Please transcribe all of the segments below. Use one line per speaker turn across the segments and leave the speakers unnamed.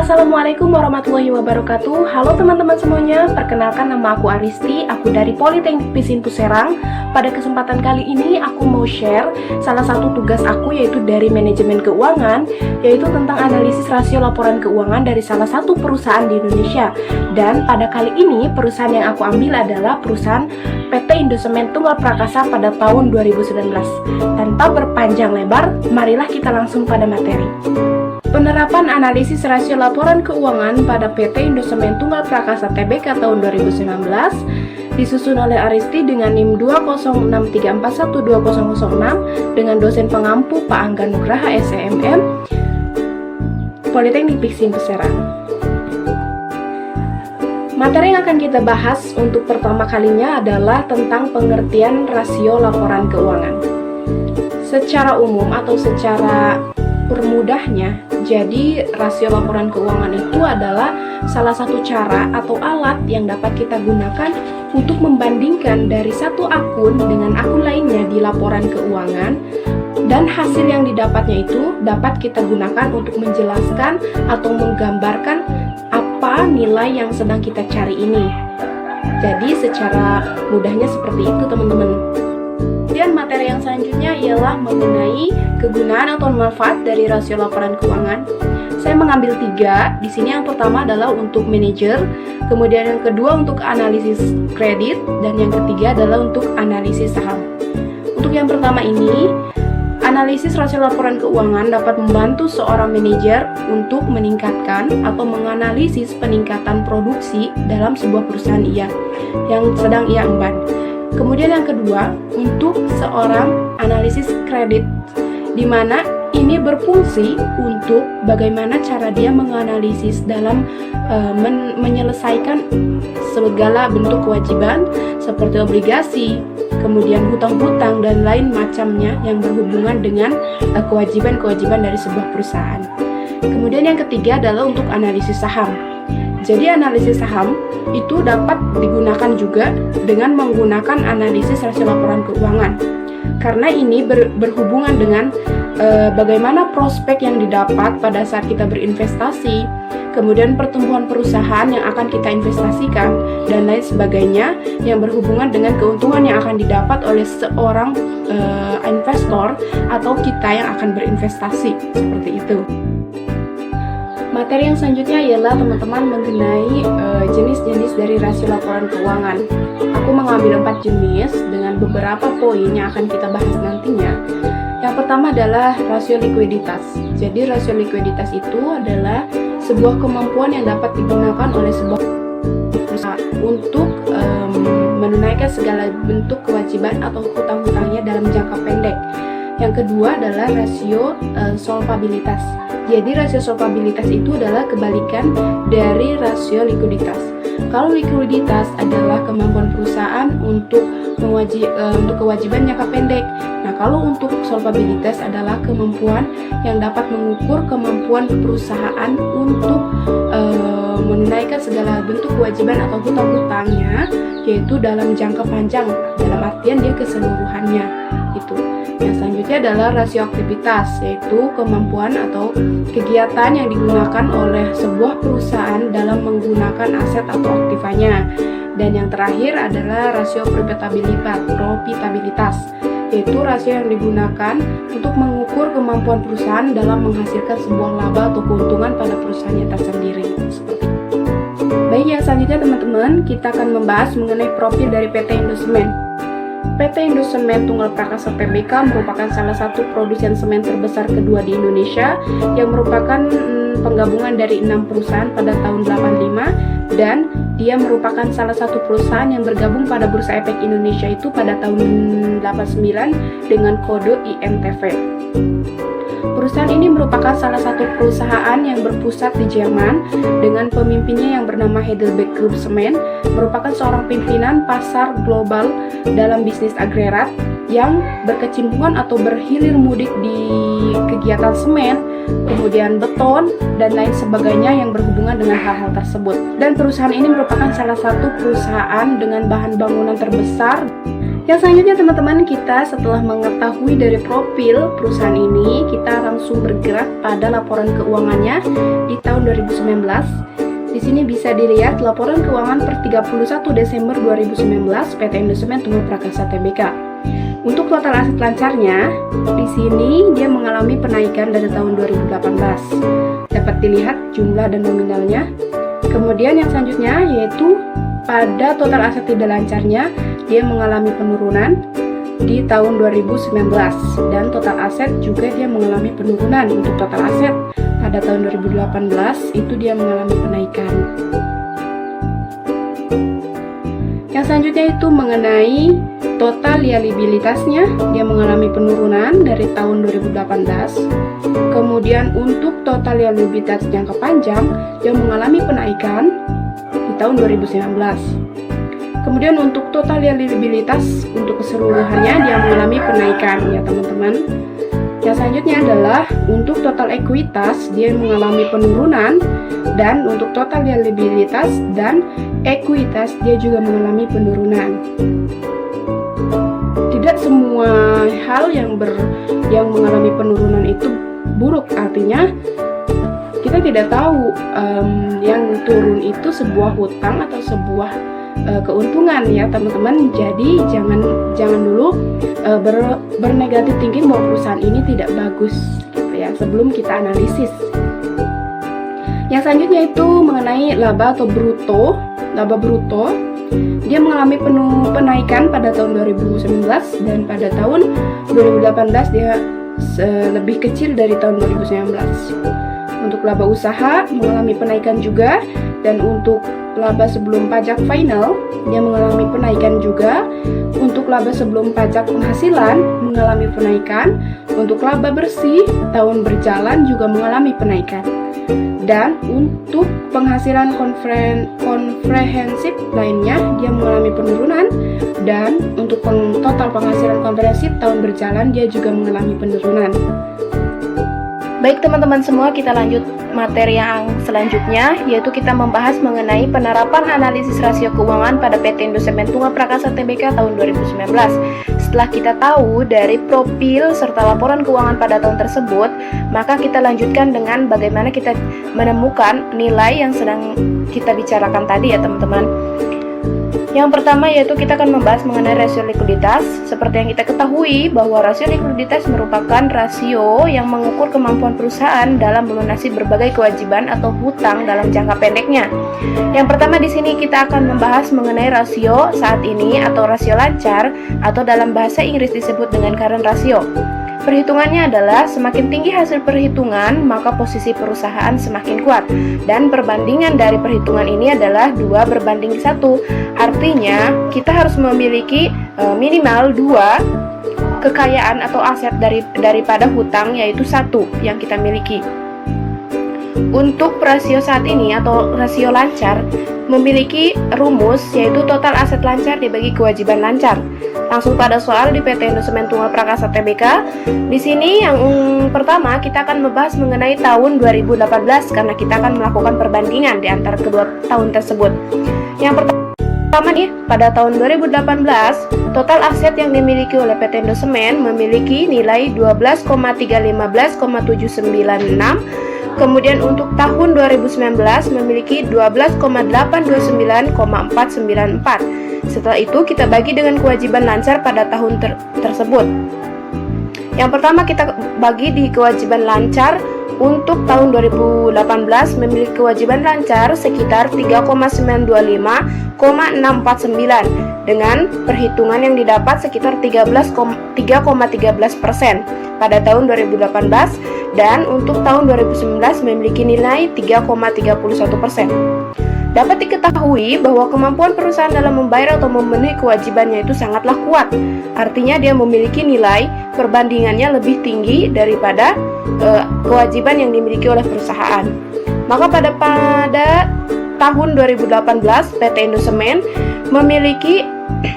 Assalamualaikum warahmatullahi wabarakatuh. Halo teman-teman semuanya, perkenalkan nama aku Aristi, aku dari Politeknik Pisintu Serang. Pada kesempatan kali ini aku mau share salah satu tugas aku yaitu dari manajemen keuangan, yaitu tentang analisis rasio laporan keuangan dari salah satu perusahaan di Indonesia. Dan pada kali ini perusahaan yang aku ambil adalah perusahaan PT Indosemen Tunggal Prakasa pada tahun 2019. Tanpa berpanjang lebar, marilah kita langsung pada materi. Penerapan analisis rasio laporan keuangan pada PT Indosemen Tunggal Prakasa Tbk tahun 2019 disusun oleh Aristi dengan NIM 20634120006 dengan dosen pengampu Pak Angga Nugraha SEMM Politeknik Pisintu Serang. Materi yang akan kita bahas untuk pertama kalinya adalah tentang pengertian rasio laporan keuangan. Secara umum atau secara permudahnya, jadi rasio laporan keuangan itu adalah salah satu cara atau alat yang dapat kita gunakan untuk membandingkan dari satu akun dengan akun lainnya di laporan keuangan, dan hasil yang didapatnya itu dapat kita gunakan untuk menjelaskan atau menggambarkan apa nilai yang sedang kita cari ini. Jadi secara mudahnya seperti itu teman-teman. Kemudian materi yang selanjutnya ialah mengenai kegunaan atau manfaat dari rasio laporan keuangan. Saya mengambil 3. Di sini yang pertama adalah untuk manajer, kemudian yang kedua untuk analisis kredit, dan yang ketiga adalah untuk analisis saham. Untuk yang pertama ini, analisis rasio laporan keuangan dapat membantu seorang manajer untuk meningkatkan atau menganalisis peningkatan produksi dalam sebuah perusahaan yang sedang ia emban. Kemudian yang kedua, untuk seorang analisis kredit, di mana ini berfungsi untuk bagaimana cara dia menganalisis dalam menyelesaikan segala bentuk kewajiban seperti obligasi, kemudian hutang-hutang dan lain macamnya yang berhubungan dengan kewajiban-kewajiban dari sebuah perusahaan. Kemudian yang ketiga adalah untuk analisis saham. Jadi analisis saham itu dapat digunakan juga dengan menggunakan analisis rasio laporan keuangan. Karena ini berhubungan dengan bagaimana prospek yang didapat pada saat kita berinvestasi, kemudian pertumbuhan perusahaan yang akan kita investasikan, dan lain sebagainya yang berhubungan dengan keuntungan yang akan didapat oleh seorang investor atau kita yang akan berinvestasi, seperti itu. Materi yang selanjutnya ialah teman-teman mengenai jenis-jenis dari rasio laporan keuangan. Aku mengambil 4 jenis dengan beberapa poin yang akan kita bahas nantinya. Yang pertama adalah rasio likuiditas. Jadi rasio likuiditas itu adalah sebuah kemampuan yang dapat digunakan oleh sebuah perusahaan untuk menunaikan segala bentuk kewajiban atau hutang-hutangnya dalam jangka pendek. Yang kedua adalah rasio solvabilitas. Jadi rasio solvabilitas itu adalah kebalikan dari rasio likuiditas. Kalau likuiditas adalah kemampuan perusahaan untuk kewajiban jangka pendek. Nah, kalau untuk solvabilitas adalah kemampuan yang dapat mengukur kemampuan perusahaan untuk menunaikan segala bentuk kewajiban atau hutang-hutangnya, yaitu dalam jangka panjang, dalam artian dia keseluruhannya. Itu. Yang selanjutnya adalah rasio aktivitas, yaitu kemampuan atau kegiatan yang digunakan oleh sebuah perusahaan dalam menggunakan aset atau aktifanya. Dan yang terakhir adalah rasio profitabilitas, yaitu rasio yang digunakan untuk mengukur kemampuan perusahaan dalam menghasilkan sebuah laba atau keuntungan pada perusahaannya tersendiri. Seperti itu. Baik, yang selanjutnya teman-teman, kita akan membahas mengenai profil dari PT Indosemen. PT Indosemen Tunggal Prakasa Tbk merupakan salah satu produsen semen terbesar kedua di Indonesia yang merupakan penggabungan dari 6 perusahaan pada tahun 85, dan dia merupakan salah satu perusahaan yang bergabung pada Bursa Efek Indonesia itu pada tahun 89 dengan kode INTV. Perusahaan ini merupakan salah satu perusahaan yang berpusat di Jerman dengan pemimpinnya yang bernama Heidelberg Group Semen, merupakan seorang pimpinan pasar global dalam bisnis agregat yang berkecimpungan atau berhilir mudik di kegiatan semen, kemudian beton, dan lain sebagainya yang berhubungan dengan hal-hal tersebut. Dan perusahaan ini merupakan salah satu perusahaan dengan bahan bangunan terbesar Yang selanjutnya teman-teman, kita setelah mengetahui dari profil perusahaan ini, kita langsung bergerak pada laporan keuangannya di tahun 2019. Di sini bisa dilihat laporan keuangan per 31 Desember 2019 PT Indosemen Tunggal Prakasa Tbk. Untuk total aset lancarnya, di sini dia mengalami penaikan dari tahun 2018. Dapat dilihat jumlah dan nominalnya. Kemudian yang selanjutnya yaitu pada total aset tidak lancarnya, dia mengalami penurunan di tahun 2019, dan total aset juga dia mengalami penurunan. Untuk total aset pada tahun 2018 itu dia mengalami penaikan. Yang selanjutnya itu mengenai total liabilitasnya, dia mengalami penurunan dari tahun 2018. Kemudian untuk total liabilitas jangka panjang, dia mengalami penaikan di tahun 2019. Kemudian untuk total liabilitas untuk keseluruhannya dia mengalami penaikan ya teman-teman. Yang selanjutnya adalah untuk total ekuitas dia mengalami penurunan, dan untuk total liabilitas dan ekuitas dia juga mengalami penurunan. Tidak semua hal yang mengalami penurunan itu buruk, artinya kita tidak tahu yang turun itu sebuah hutang atau sebuah keuntungan ya teman-teman. Jadi jangan dulu bernegatif thinking bahwa perusahaan ini tidak bagus gitu ya sebelum kita analisis. Yang selanjutnya itu mengenai laba atau bruto. Laba bruto dia mengalami penaikan pada tahun 2019, dan pada tahun 2018 dia lebih kecil dari tahun 2019. Untuk laba usaha mengalami penaikan juga, dan untuk laba sebelum pajak final dia mengalami penaikan juga. Untuk laba sebelum pajak penghasilan mengalami penaikan. Untuk laba bersih tahun berjalan juga mengalami penaikan. Dan untuk penghasilan komprehensif lainnya dia mengalami penurunan, dan untuk total penghasilan komprehensif tahun berjalan dia juga mengalami penurunan. Baik teman-teman semua, kita lanjut materi yang selanjutnya, yaitu kita membahas mengenai penerapan analisis rasio keuangan pada PT Indosemen Tunggal Prakasa Tbk tahun 2019. Setelah kita tahu dari profil serta laporan keuangan pada tahun tersebut, maka kita lanjutkan dengan bagaimana kita menemukan nilai yang sedang kita bicarakan tadi ya teman-teman. Yang pertama yaitu kita akan membahas mengenai rasio likuiditas. Seperti yang kita ketahui bahwa rasio likuiditas merupakan rasio yang mengukur kemampuan perusahaan dalam melunasi berbagai kewajiban atau hutang dalam jangka pendeknya. Yang pertama di sini kita akan membahas mengenai rasio saat ini atau rasio lancar, atau dalam bahasa Inggris disebut dengan current ratio. Perhitungannya adalah semakin tinggi hasil perhitungan, maka posisi perusahaan semakin kuat. Dan perbandingan dari perhitungan ini adalah 2:1. Artinya, kita harus memiliki minimal 2 kekayaan atau aset daripada hutang, yaitu 1 yang kita miliki. Untuk rasio saat ini atau rasio lancar memiliki rumus, yaitu total aset lancar dibagi kewajiban lancar. Langsung pada soal di PT Indosemen Tunggal Prakasa Tbk. Di sini yang pertama kita akan membahas mengenai tahun 2018 karena kita akan melakukan perbandingan di antara kedua tahun tersebut. Yang pertama nih, pada tahun 2018 total aset yang dimiliki oleh PT Indosemen memiliki nilai 12,315,796. Kemudian untuk tahun 2019 memiliki 12,829,494. Setelah itu kita bagi dengan kewajiban lancar pada tahun tersebut. Yang pertama kita bagi di kewajiban lancar. Untuk tahun 2018 memiliki kewajiban lancar sekitar 3,925,649 dengan perhitungan yang didapat sekitar 3,13% pada tahun 2018, dan untuk tahun 2019 memiliki nilai 3,31%. Dapat diketahui bahwa kemampuan perusahaan dalam membayar atau memenuhi kewajibannya itu sangatlah kuat. Artinya dia memiliki nilai perbandingannya lebih tinggi daripada kewajiban yang dimiliki oleh perusahaan. Maka pada tahun 2018 PT Indosemen memiliki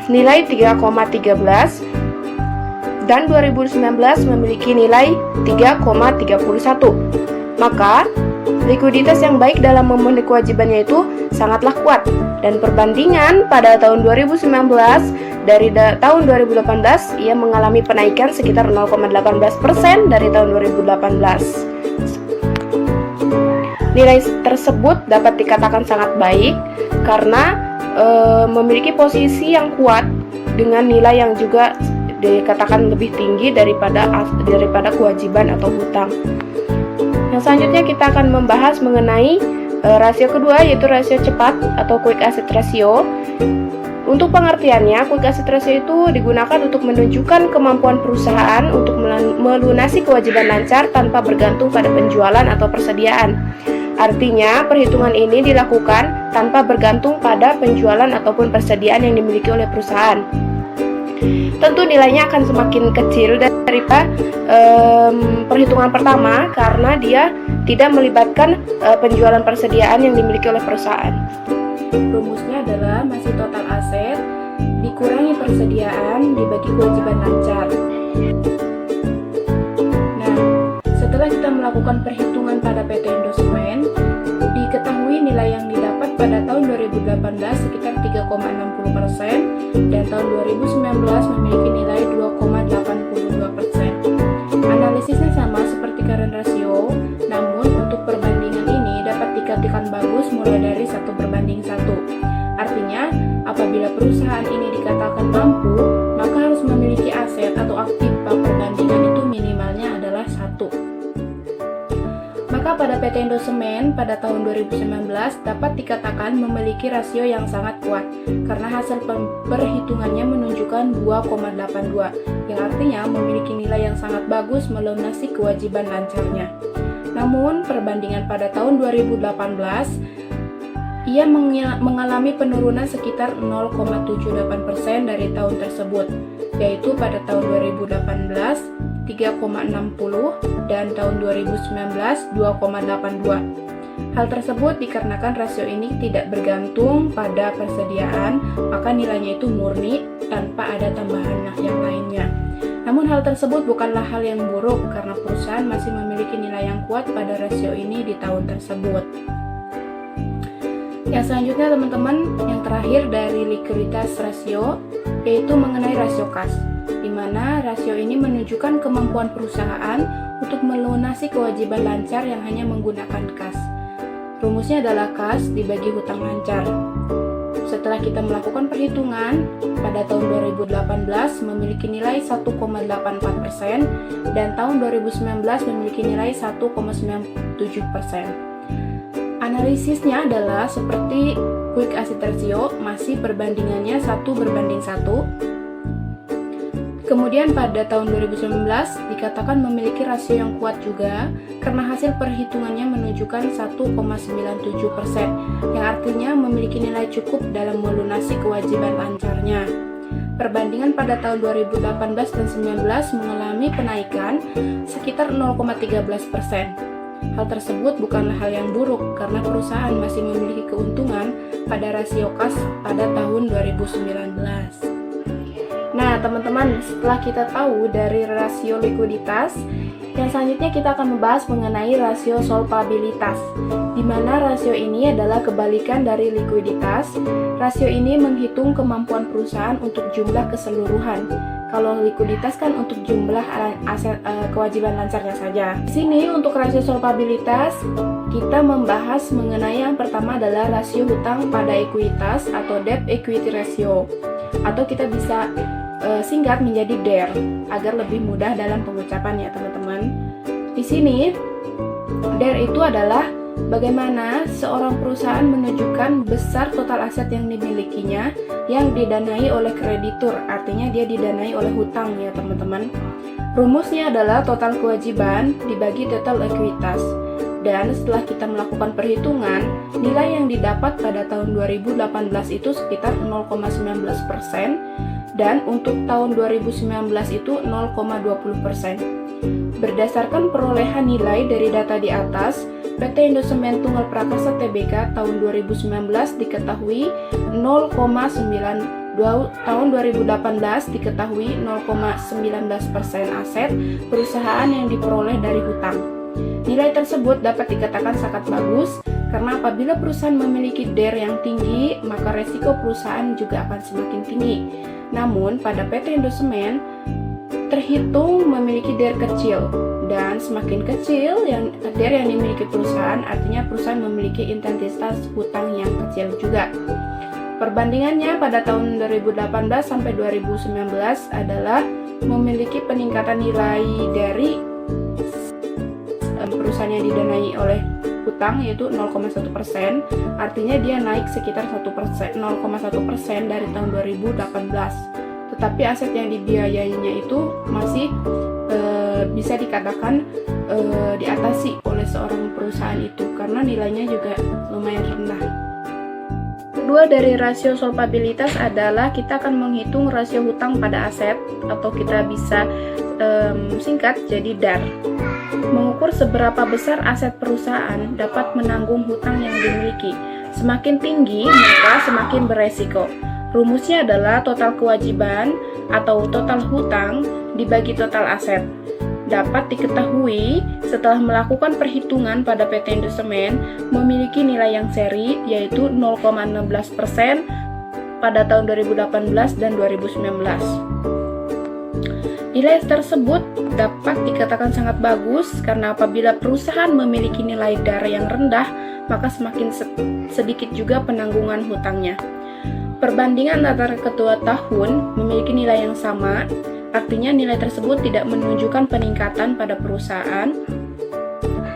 nilai 3,13 dan 2019 memiliki nilai 3,31. Maka Likuiditas yang baik dalam memenuhi kewajibannya itu sangatlah kuat, dan perbandingan pada tahun 2019 dari tahun 2018 ia mengalami penaikan sekitar 0,18% dari tahun 2018. Nilai tersebut dapat dikatakan sangat baik karena memiliki posisi yang kuat dengan nilai yang juga dikatakan lebih tinggi daripada kewajiban atau hutang. Yang selanjutnya kita akan membahas mengenai rasio kedua, yaitu rasio cepat atau quick asset ratio. Untuk pengertiannya, quick asset ratio itu digunakan untuk menunjukkan kemampuan perusahaan untuk melunasi kewajiban lancar tanpa bergantung pada penjualan atau persediaan. Artinya, perhitungan ini dilakukan tanpa bergantung pada penjualan ataupun persediaan yang dimiliki oleh perusahaan. Tentu nilainya akan semakin kecil daripada perhitungan pertama karena dia tidak melibatkan penjualan persediaan yang dimiliki oleh perusahaan. Rumusnya adalah masih total aset dikurangi persediaan dibagi kewajiban lancar. Nah, setelah kita melakukan perhitungan pada PT Indosemen, diketahui nilai yang didapat pada tahun 2018 sekitar 3,60% dan tahun 2019 memiliki nilai 2,82%. Analisisnya sama seperti current ratio, namun untuk perbandingan ini dapat dikatakan bagus mulai dari 1:1. Artinya, apabila perusahaan ini dikatakan mampu, maka harus memiliki aset atau aktif perbandingan itu minimalnya adalah 1. Maka pada PT Indosemen pada tahun 2019 dapat dikatakan memiliki rasio yang sangat kuat karena hasil perhitungannya menunjukkan 2,82 yang artinya memiliki nilai yang sangat bagus melunasi kewajiban lancarnya. Namun perbandingan pada tahun 2018 ia mengalami penurunan sekitar 0,78% dari tahun tersebut, yaitu pada tahun 2018 3,60 dan tahun 2019 2,82. Hal tersebut dikarenakan rasio ini tidak bergantung pada persediaan, maka nilainya itu murni tanpa ada tambahan yang lainnya. Namun hal tersebut bukanlah hal yang buruk karena perusahaan masih memiliki nilai yang kuat pada rasio ini di tahun tersebut. Yang selanjutnya teman-teman, yang terakhir dari likuiditas rasio yaitu mengenai rasio kas, di mana rasio ini menunjukkan kemampuan perusahaan untuk melunasi kewajiban lancar yang hanya menggunakan kas. Rumusnya adalah kas dibagi hutang lancar. Setelah kita melakukan perhitungan, pada tahun 2018 memiliki nilai 1,84% dan tahun 2019 memiliki nilai 1,97%. Analisisnya adalah seperti quick asset ratio, masih perbandingannya 1:1. Kemudian pada tahun 2019 dikatakan memiliki rasio yang kuat juga karena hasil perhitungannya menunjukkan 1,97%, yang artinya memiliki nilai cukup dalam melunasi kewajiban lancarnya. Perbandingan pada tahun 2018 dan 2019 mengalami penaikan sekitar 0,13%. Hal tersebut bukanlah hal yang buruk karena perusahaan masih memiliki keuntungan pada rasio kas pada tahun 2019. Nah, teman-teman, setelah kita tahu dari rasio likuiditas, yang selanjutnya kita akan membahas mengenai rasio solvabilitas, di mana rasio ini adalah kebalikan dari likuiditas. Rasio ini menghitung kemampuan perusahaan untuk jumlah keseluruhan. Kalau likuiditas kan untuk jumlah aset kewajiban lancarnya saja. Di sini untuk rasio solvabilitas kita membahas mengenai yang pertama adalah rasio hutang pada ekuitas atau debt equity ratio, atau kita bisa singkat menjadi DER agar lebih mudah dalam pengucapan ya teman-teman. Di sini DER itu adalah bagaimana seorang perusahaan menunjukkan besar total aset yang dimilikinya yang didanai oleh kreditur, artinya dia didanai oleh hutang ya teman-teman. Rumusnya adalah total kewajiban dibagi total ekuitas. Dan setelah kita melakukan perhitungan, nilai yang didapat pada tahun 2018 itu sekitar 0,19%, dan untuk tahun 2019 itu 0,20%. Berdasarkan perolehan nilai dari data di atas, PT Indosemen Tunggal Prakasa Tbk tahun 2019 diketahui 0,9, tahun 2018 diketahui 0,19% aset perusahaan yang diperoleh dari hutang. Nilai tersebut dapat dikatakan sangat bagus karena apabila perusahaan memiliki DER yang tinggi, maka resiko perusahaan juga akan semakin tinggi. Namun, pada PT Indosemen terhitung memiliki DER kecil, dan semakin kecil DER yang dimiliki perusahaan, artinya perusahaan memiliki intensitas hutang yang kecil juga. Perbandingannya pada tahun 2018 sampai 2019 adalah memiliki peningkatan nilai dari perusahaan yang didanai oleh hutang yaitu 0,1%, artinya dia naik sekitar 0,1% dari tahun 2018. Tetapi aset yang dibiayainya itu masih bisa dikatakan diatasi oleh seorang perusahaan itu karena nilainya juga lumayan rendah. Kedua dari rasio solvabilitas adalah kita akan menghitung rasio hutang pada aset atau kita bisa singkat jadi DAR. Mengukur seberapa besar aset perusahaan dapat menanggung hutang yang dimiliki. Semakin tinggi maka semakin beresiko. Rumusnya adalah total kewajiban atau total hutang dibagi total aset. Dapat diketahui setelah melakukan perhitungan pada PT Indosemen memiliki nilai yang seri yaitu 0,16% pada tahun 2018 dan 2019. Nilai tersebut dapat dikatakan sangat bagus karena apabila perusahaan memiliki nilai DAR yang rendah, maka semakin sedikit juga penanggungan hutangnya. Perbandingan antara kedua tahun memiliki nilai yang sama, artinya nilai tersebut tidak menunjukkan peningkatan pada perusahaan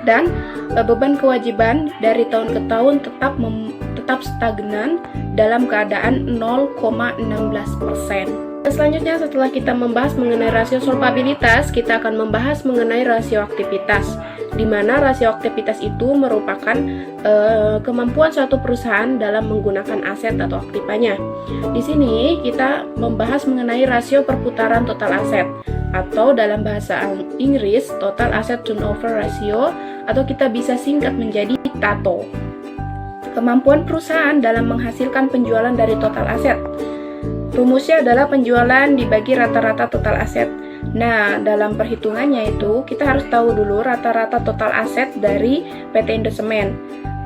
dan beban kewajiban dari tahun ke tahun tetap stagnan dalam keadaan 0,16%. Selanjutnya, setelah kita membahas mengenai rasio solvabilitas, kita akan membahas mengenai rasio aktivitas, di mana rasio aktivitas itu merupakan kemampuan suatu perusahaan dalam menggunakan aset atau aktivanya. Di sini kita membahas mengenai rasio perputaran total aset, atau dalam bahasa Inggris total asset turnover ratio, atau kita bisa singkat menjadi TATO. Kemampuan perusahaan dalam menghasilkan penjualan dari total aset. Rumusnya adalah penjualan dibagi rata-rata total aset. Nah, dalam perhitungannya itu kita harus tahu dulu rata-rata total aset dari PT Indosemen.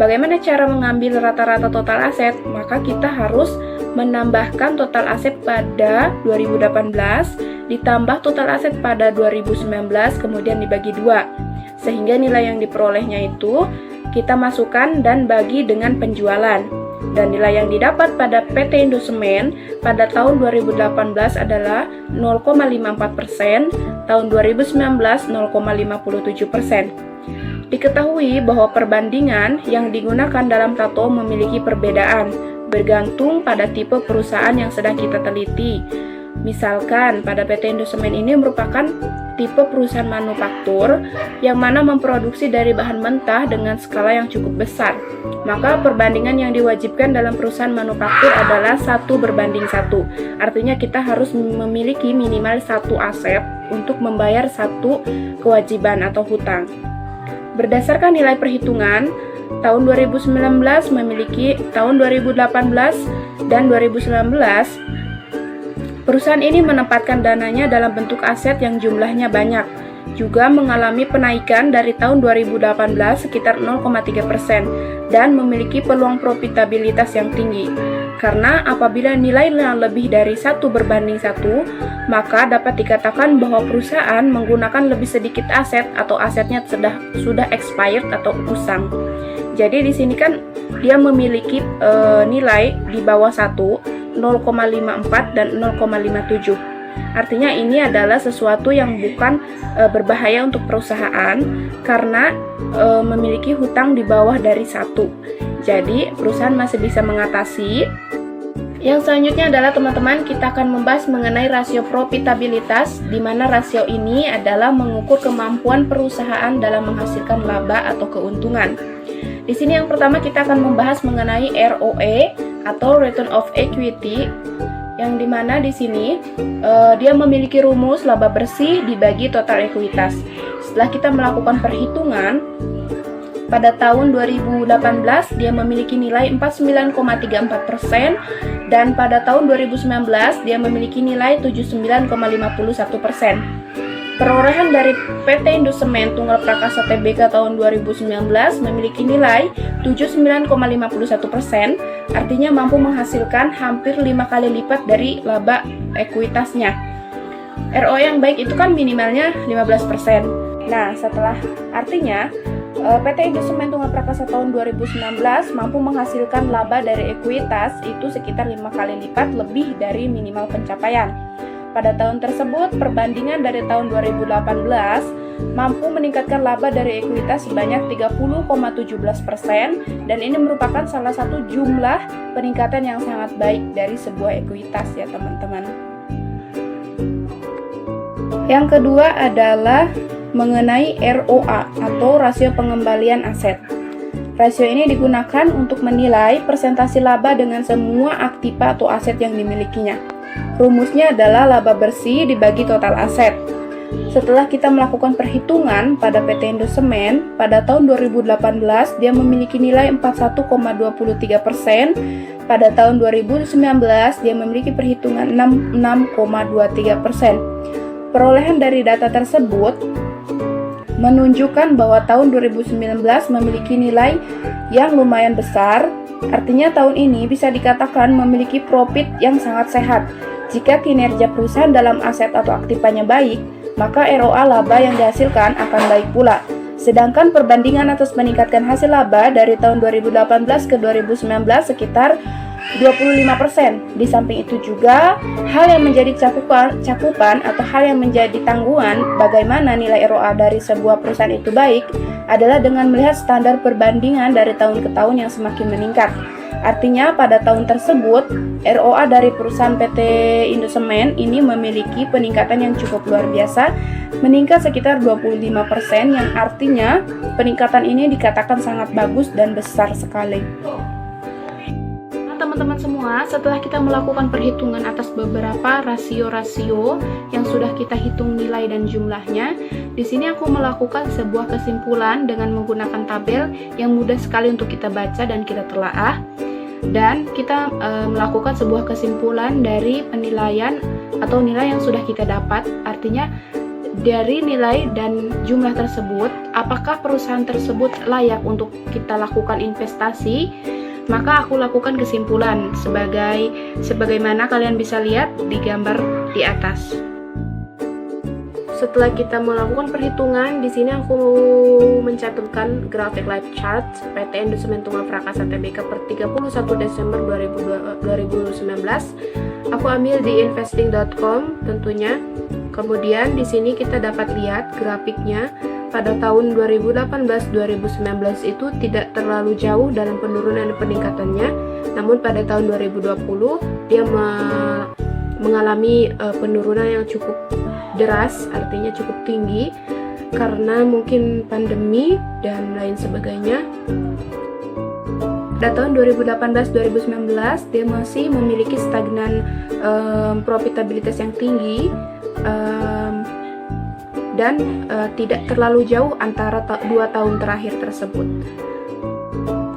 Bagaimana cara mengambil rata-rata total aset? Maka kita harus menambahkan total aset pada 2018 ditambah total aset pada 2019 kemudian dibagi 2. Sehingga nilai yang diperolehnya itu kita masukkan dan bagi dengan penjualan. Dan nilai yang didapat pada PT Indosemen pada tahun 2018 adalah 0,54%, tahun 2019 0,57%. Diketahui bahwa perbandingan yang digunakan dalam TATO memiliki perbedaan, bergantung pada tipe perusahaan yang sedang kita teliti. Misalkan pada PT Indosemen ini merupakan tipe perusahaan manufaktur yang mana memproduksi dari bahan mentah dengan skala yang cukup besar. Maka perbandingan yang diwajibkan dalam perusahaan manufaktur adalah 1:1. Artinya kita harus memiliki minimal 1 aset untuk membayar 1 kewajiban atau hutang. Berdasarkan nilai perhitungan, tahun 2019 memiliki tahun 2018 dan 2019 perusahaan ini menempatkan dananya dalam bentuk aset yang jumlahnya banyak, juga mengalami penaikan dari tahun 2018 sekitar 0,3% dan memiliki peluang profitabilitas yang tinggi. Karena apabila nilainya lebih dari 1:1, maka dapat dikatakan bahwa perusahaan menggunakan lebih sedikit aset atau asetnya sudah expired atau usang. Jadi di sini kan dia memiliki nilai di bawah 1, 0,54 dan 0,57. Artinya ini adalah sesuatu yang bukan berbahaya untuk perusahaan karena memiliki hutang di bawah dari 1. Jadi perusahaan masih bisa mengatasi. Yang selanjutnya adalah teman-teman, kita akan membahas mengenai rasio profitabilitas, di mana rasio ini adalah mengukur kemampuan perusahaan dalam menghasilkan laba atau keuntungan. Di sini yang pertama kita akan membahas mengenai ROE atau Return of Equity, yang dimana di sini dia memiliki rumus laba bersih dibagi total ekuitas. Setelah kita melakukan perhitungan, pada tahun 2018 dia memiliki nilai 49,34% dan pada tahun 2019 dia memiliki nilai 79,51%. Perolehan dari PT Indosemen Tunggal Prakasa Tbk tahun 2019 memiliki nilai 79,51%, artinya mampu menghasilkan hampir 5 kali lipat dari laba ekuitasnya. ROE yang baik itu kan minimalnya 15%. Nah, artinya PT Indosemen Tunggal Prakasa tahun 2019 mampu menghasilkan laba dari ekuitas itu sekitar 5 kali lipat lebih dari minimal pencapaian. Pada tahun tersebut, perbandingan dari tahun 2018 mampu meningkatkan laba dari ekuitas sebanyak 30,17%, dan ini merupakan salah satu jumlah peningkatan yang sangat baik dari sebuah ekuitas ya teman-teman. Yang kedua adalah mengenai ROA atau rasio pengembalian aset. Rasio ini digunakan untuk menilai persentase laba dengan semua aktiva atau aset yang dimilikinya. Rumusnya adalah laba bersih dibagi total aset. Setelah kita melakukan perhitungan pada PT Indosemen, pada tahun 2018 dia memiliki nilai 41,23%, pada tahun 2019 dia memiliki perhitungan 6,23%. Perolehan dari data tersebut menunjukkan bahwa tahun 2019 memiliki nilai yang lumayan besar, artinya tahun ini bisa dikatakan memiliki profit yang sangat sehat. Jika kinerja perusahaan dalam aset atau aktivanya baik, maka ROA laba yang dihasilkan akan baik pula. Sedangkan perbandingan atas meningkatkan hasil laba dari tahun 2018 ke 2019 sekitar 25%. Di samping itu juga, hal yang menjadi cakupan atau hal yang menjadi tanggungan bagaimana nilai ROA dari sebuah perusahaan itu baik adalah dengan melihat standar perbandingan dari tahun ke tahun yang semakin meningkat. Artinya pada tahun tersebut, ROA dari perusahaan PT Indosemen ini memiliki peningkatan yang cukup luar biasa, meningkat sekitar 25%, yang artinya peningkatan ini dikatakan sangat bagus dan besar sekali. Teman-teman semua, setelah kita melakukan perhitungan atas beberapa rasio-rasio yang sudah kita hitung nilai dan jumlahnya, di sini aku melakukan sebuah kesimpulan dengan menggunakan tabel yang mudah sekali untuk kita baca dan kita telaah, dan kita melakukan sebuah kesimpulan dari penilaian atau nilai yang sudah kita dapat. Artinya dari nilai dan jumlah tersebut, apakah perusahaan tersebut layak untuk kita lakukan investasi? Maka aku lakukan kesimpulan sebagaimana kalian bisa lihat di gambar di atas. Setelah kita melakukan perhitungan, di sini aku mencantumkan grafik live chart PT Indosemen Tunggal Prakasa Tbk per 31 Desember 2019. Aku ambil di investing.com tentunya. Kemudian di sini kita dapat lihat grafiknya. Pada tahun 2018-2019 itu tidak terlalu jauh dalam penurunan dan peningkatannya, namun pada tahun 2020 dia mengalami penurunan yang cukup deras, artinya cukup tinggi karena mungkin pandemi dan lain sebagainya. Pada tahun 2018-2019 dia masih memiliki stagnan profitabilitas yang tinggi, dan tidak terlalu jauh antara 2 tahun terakhir tersebut.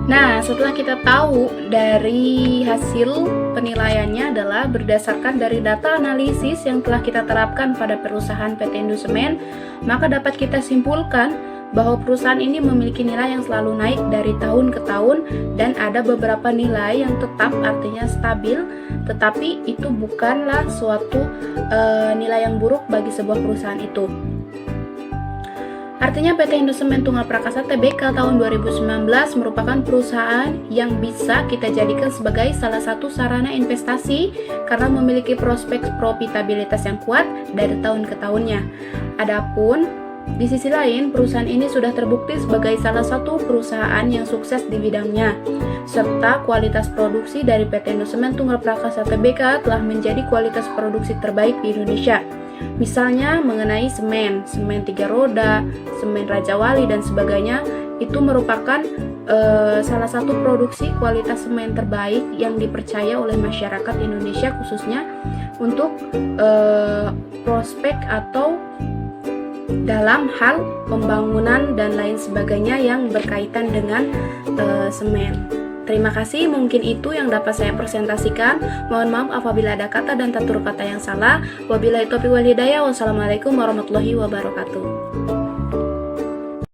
Nah, setelah kita tahu dari hasil penilaiannya adalah berdasarkan dari data analisis yang telah kita terapkan pada perusahaan PT Indosemen, maka dapat kita simpulkan bahwa perusahaan ini memiliki nilai yang selalu naik dari tahun ke tahun, dan ada beberapa nilai yang tetap, artinya stabil, tetapi itu bukanlah suatu nilai yang buruk bagi sebuah perusahaan itu. Artinya PT Indosemen Tunggal Prakasa Tbk tahun 2019 merupakan perusahaan yang bisa kita jadikan sebagai salah satu sarana investasi karena memiliki prospek profitabilitas yang kuat dari tahun ke tahunnya. Adapun di sisi lain, perusahaan ini sudah terbukti sebagai salah satu perusahaan yang sukses di bidangnya, serta kualitas produksi dari PT Indosemen Tunggal Prakasa Tbk telah menjadi kualitas produksi terbaik di Indonesia. Misalnya mengenai semen 3 roda, semen Raja Wali dan sebagainya, itu merupakan salah satu produksi kualitas semen terbaik yang dipercaya oleh masyarakat Indonesia, khususnya untuk prospek atau dalam hal pembangunan dan lain sebagainya yang berkaitan dengan semen.
Terima kasih, mungkin itu yang dapat saya presentasikan. Mohon maaf apabila ada kata dan tutur kata yang salah. Wabillahi taufiq wal hidayah. Wassalamualaikum warahmatullahi wabarakatuh.